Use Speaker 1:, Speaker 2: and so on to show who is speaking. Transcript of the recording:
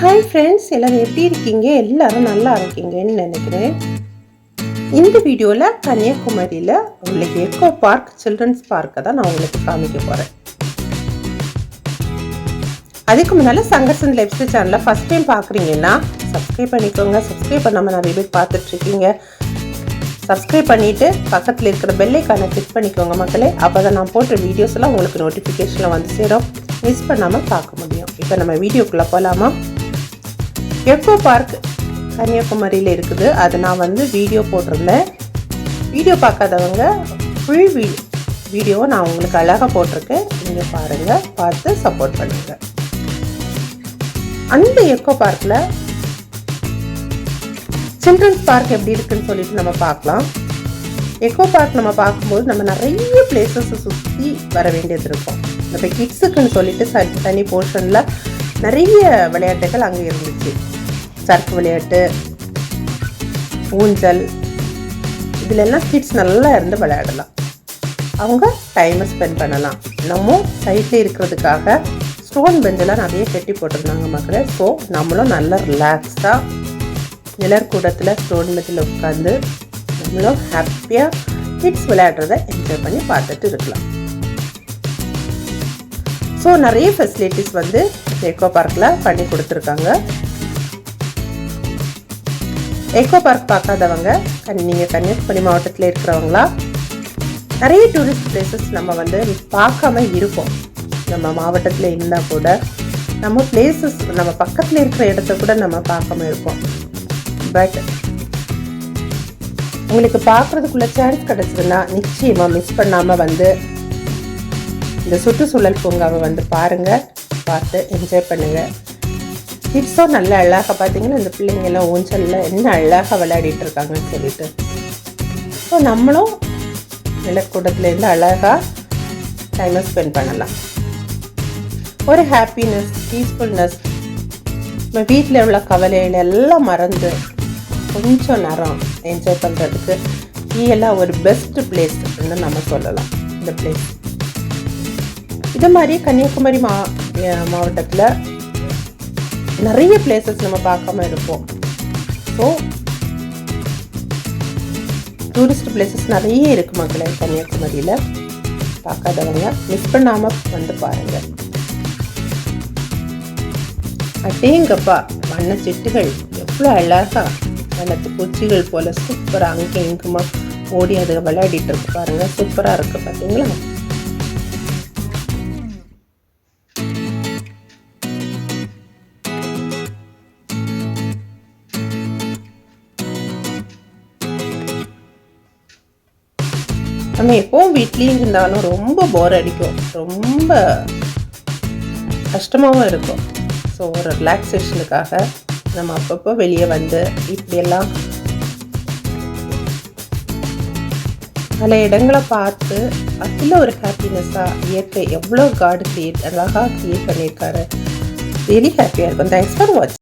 Speaker 1: Hi friends, எல்லோரும் எப்படி இருக்கீங்க? எல்லோரும் நல்லா இருக்கீங்கன்னு நினைக்கிறேன். இந்த வீடியோவில் கன்னியாகுமரியில் உள்ள எக்கோ பார்க் சில்ட்ரன்ஸ் பார்க்கை தான் நான் உங்களுக்கு காமிக்க போகிறேன். அதுக்கு முன்னால் சங்கர்சன் லைஃப் ஸ்டைல் சேனலை ஃபஸ்ட் டைம் பார்க்குறீங்கன்னா சப்ஸ்கிரைப் பண்ணிக்கோங்க. சப்ஸ்கிரைப் பண்ணாமல் நிறைய பேர் பார்த்துட்ருக்கீங்க. சப்ஸ்கிரைப் பண்ணிவிட்டு பக்கத்தில் இருக்கிற பெல்லைக்கான கிளிக் பண்ணிக்கோங்க மக்களே. அப்போ தான் நான் போட்ட வீடியோஸ் எல்லாம் உங்களுக்கு நோட்டிஃபிகேஷனில் வந்து சேரும். மிஸ் பண்ணாமல் பார்க்க முடியும். இப்போ நம்ம வீடியோக்குள்ளே போகலாமா? எக்கோ பார்க் கன்னியாகுமரியில் இருக்குது. அதை நான் வந்து வீடியோ போட்டிருந்தேன். வீடியோ பார்க்காதவங்க ஃபுல் வீடியோவை நான் உங்களுக்கு அழகாக போட்டிருக்கேன். நீங்கள் பாருங்கள், பார்த்து சப்போர்ட் பண்ணுங்கள். அந்த எக்கோ பார்க்கில் சில்ட்ரன்ஸ் பார்க் எப்படி இருக்குன்னு சொல்லிட்டு நம்ம பார்க்கலாம். எக்கோ பார்க் நம்ம பார்க்கும்போது நம்ம நிறைய பிளேசஸை சுற்றி வர வேண்டியது இருக்கும். இப்போ கிட்ஸுக்குன்னு சொல்லிட்டு தனி போர்ஷனில் நிறைய விளையாட்டுகள் அங்கே இருந்துச்சு. சர்க்கு விளையாட்டு, ஊஞ்சல், இதிலெல்லாம் கிட்ஸ் நல்லா இருந்து விளையாடலாம். அவங்க டைமை ஸ்பெண்ட் பண்ணலாம். நம்ம சைட்டில் இருக்கிறதுக்காக ஸ்டோன் பெஞ்செல்லாம் நிறைய கட்டி போட்டிருந்தாங்க மக்களே. ஸோ நம்மளும் நல்லா ரிலாக்ஸ்டாக நிழற்கூடத்தில் ஸ்டோன் பெஞ்சில் உட்காந்து நம்மளும் ஹாப்பியாக கிட்ஸ் விளையாடுறத என்ஜாய் பண்ணி பார்த்துட்டு இருக்கலாம். ஸோ நிறைய ஃபெசிலிட்டிஸ் வந்து எக்கோ பார்க்கில் பண்ணி கொடுத்துருக்காங்க. எக்கோ பார்க் பார்க்காதவங்க நீங்கள் கன்னியாகுமரி மாவட்டத்தில் இருக்கிறவங்களா நிறைய டூரிஸ்ட் பிளேசஸ் நம்ம வந்து பார்க்காம இருப்போம். நம்ம மாவட்டத்தில் இருந்தால் கூட நம்ம பிளேசஸ் நம்ம பக்கத்தில் இருக்கிற இடத்த கூட நம்ம பார்க்காம இருப்போம். பட் உங்களுக்கு பார்க்குறதுக்குள்ள சான்ஸ் கிடச்சதுன்னா நிச்சயமாக மிஸ் பண்ணாமல் வந்து இந்த சுற்றுச்சூழல் பூங்காவை வந்து பாருங்கள், பார்த்து என்ஜாய் பண்ணுங்கள். கிட்ஸும் நல்ல அழகாக பார்த்தீங்கன்னா இந்த பிள்ளைங்கெல்லாம் ஊஞ்சலில் என்ன அழகாக விளையாடிட்டு இருக்காங்கன்னு சொல்லிட்டு. ஸோ நம்மளும் நிலக்கூடத்துலேருந்து அழகாக டைமை ஸ்பெண்ட் பண்ணலாம். ஒரு ஹாப்பினஸ், பீஸ்ஃபுல்னஸ், நம்ம வீட்டில் உள்ள கவலைகள் எல்லாம் மறந்து கொஞ்சம் நேரம் என்ஜாய் பண்ணுறதுக்கு எல்லாம் ஒரு பெஸ்ட் பிளேஸ்ன்னு நம்ம சொல்லலாம். இந்த பிளேஸ் இது மாதிரி கன்னியாகுமரி மாவட்டத்தில் நிறைய பிளேசஸ் நம்ம பார்க்காம இருப்போம். ஸோ டூரிஸ்ட் பிளேசஸ் நிறைய இருக்குது மக்களே கன்னியாகுமரியில். பார்க்காதவங்க மிஸ் பண்ணாமல் வந்து பாருங்கள். அட்டேங்கப்பா, வண்ண சிட்டுகள் எவ்வளோ அழகாக வண்ணத்து பூச்சிகள் போல் சூப்பராக அங்கே இங்குமா ஓடி அதை விளையாடிட்டு இருக்கு பாருங்கள். சூப்பராக இருக்குது பார்த்தீங்களா? நம்ம எப்போவும் வீட்லேயும் இருந்தாலும் ரொம்ப போர் அடிக்கும், ரொம்ப கஷ்டமாகவும் இருக்கும். ஸோ ஒரு ரிலாக்ஸேஷனுக்காக நம்ம அப்பப்போ வெளியே வந்து இப்படியெல்லாம் பல இடங்களை பார்த்து அதில் ஒரு ஹாப்பினஸ்ஸாக இயற்கை எவ்வளோ காடு அழகாக கிரியேட் பண்ணியிருக்காரு. ரியலி ஹாப்பியாக இருக்கும். தேங்க்ஸ் ஃபார் வாட்சிங்.